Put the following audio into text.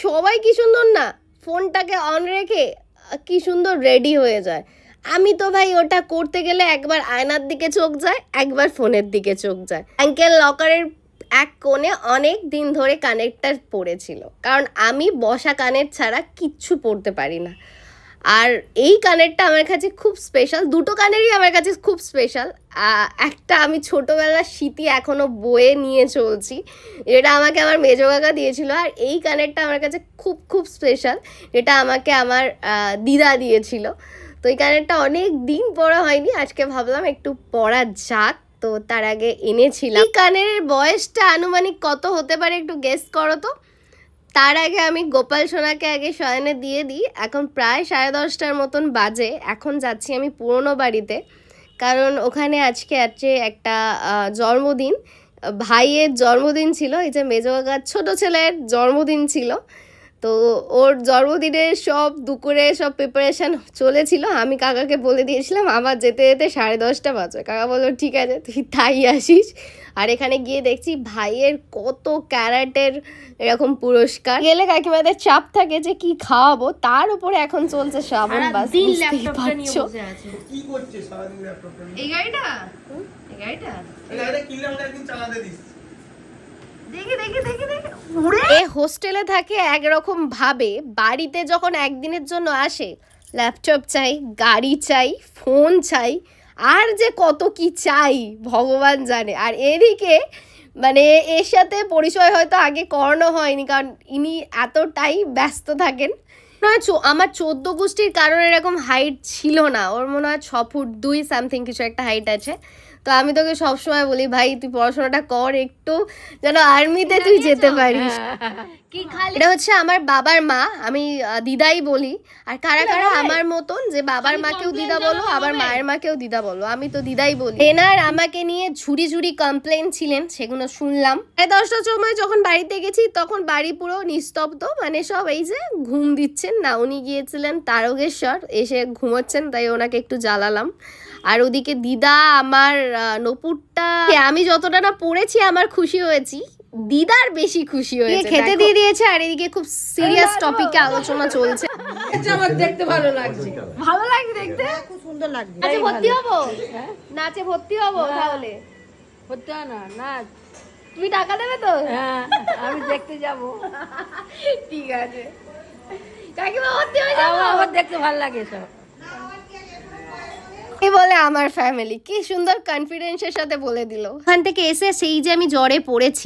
সবাই কি সুন্দর না ফোনটাকে অন রেখে কি সুন্দর রেডি হয়ে যায়। আমি তো ভাই ওটা করতে গেলে একবার আয়নার দিকে চোখ যায়, একবার ফোনের দিকে চোখ যায়। অ্যাঙ্কেল লকারের এক কোণে অনেক দিন ধরে কানেরটা পড়েছিল, কারণ আমি বসা কানের ছাড়া কিচ্ছু পরতে পারি না। আর এই কানেরটা আমার কাছে খুব স্পেশাল, দুটো কানেরই আমার কাছে খুব স্পেশাল। একটা আমি ছোটোবেলার স্মৃতি এখনও বয়ে নিয়ে চলছি, যেটা আমাকে আমার মেজো কাকা দিয়েছিল। আর এই কানেরটা আমার কাছে খুব খুব স্পেশাল, যেটা আমাকে আমার দিদা দিয়েছিল। তো এই কানেরটা অনেক দিন পরা হয়নি, আজকে ভাবলাম একটু পরা যাক, তো তার আগে এনেছিলাম। এই কানের বয়সটা আনুমানিক কত হতে পারে একটু গেস করো তো। তার আগে আমি গোপাল সোনাকে আগে শয়নে দিয়ে দিই। এখন প্রায় 10:30টার মতন বাজে। এখন যাচ্ছি আমি পুরনো বাড়িতে, কারণ ওখানে আজকে একটা জন্মদিন, ভাইয়ের জন্মদিন ছিল। এই যে মেজো কাকার ছোটো ছেলের জন্মদিন ছিল, তো ওর জন্মদিনের সব দুপুরে সব প্রিপারেশান চলেছিল। আমি কাকাকে বলে দিয়েছিলাম আমার যেতে যেতে 10:30 বাজে। কাকা বললো ঠিক আছে তুই তাই আসিস। আর এখানে গিয়ে দেখছি ভাইয়ের কত ক্যারেটের এরকম পুরস্কার। গেলে কাকিমাদের চাপ থাকে যে কি খাওয়াবো, তার উপরে এখন চলছে শ্রাবণ মাস, বুঝতেই পারছো। কি করছে সারাদিন ল্যাপটপটা নিয়ে? এই গাড়িটা কিনলে আমাকে একদিন চালাতে দিস। এ হোস্টেলে থাকে একরকম ভাবে, বাড়িতে যখন একদিনের জন্য আসে ল্যাপটপ চাই, গাড়ি চাই, ফোন চাই, আর যে কত কি চাই ভগবান জানে। আর এদিকে মানে এর সাথে পরিচয় হয়তো আগে করানো হয়নি, কারণ ইনি এতটাই ব্যস্ত থাকেন। আমার 14 গোষ্ঠীর কারণে এরকম হাইট ছিল না, ওর মনে হয় 6 ফুট 2 সামথিং কিছু একটা হাইট আছে। তো আমি তোকে সবসময় বলি ভাই তুই পড়াশোনাটা কর একটু, যেন আর্মিতে তুই যেতে পারিস। কি খালি এটা হচ্ছে আমার বাবার মা, আমি দিদাই বলি। আর কারা কারা আমার মতন যে বাবার মাকেও দিদা বলো, আবার মায়ের মাকেও দিদা বলো, আমি তো দিদাই বলি। এনার আমাকে নিয়ে ঝুড়ি ঝুড়ি কমপ্লেন ছিলেন, সেগুলো শুনলাম। 10টার সময় যখন বাড়িতে গেছি তখন বাড়ি পুরো নিস্তব্ধ, মানে সব এই যে ঘুম দিচ্ছেন না, উনি গিয়েছিলেন তারকেশ্বর, এসে ঘুমোচ্ছেন, তাই ওনাকে একটু জ্বালালাম। আর ওদিকে দিদা আমার নপুরটা আমি যতটা না পড়েছি আমার খুশি হয়েছি, দিদার বেশি খুশি হয়েছে, খেতে দিয়ে দিয়েছে। আর এদিকে খুব সিরিয়াস টপিকে আলোচনা চলছে। আমার দেখতে ভালো লাগছে। ভালো লাগছে দেখতে, খুব সুন্দর লাগছে। নাচে ভর্তি হবো, নাচে ভর্তি হবো তাহলে। হচ্ছে না নাচ, তুমি টাকা দেবে তো? হ্যাঁ আমি দেখতে যাব। ঠিক আছে কাকিমা, ভর্তি হয়ে যাবো। আমার দেখতে ভালো লাগে সব। এই বলে আমার ফ্যামিলি কি সুন্দর কনফিডেন্সের সাথে বলে দিল। ওখান থেকে এসে সেই যে আমি জ্বরে পড়েছি,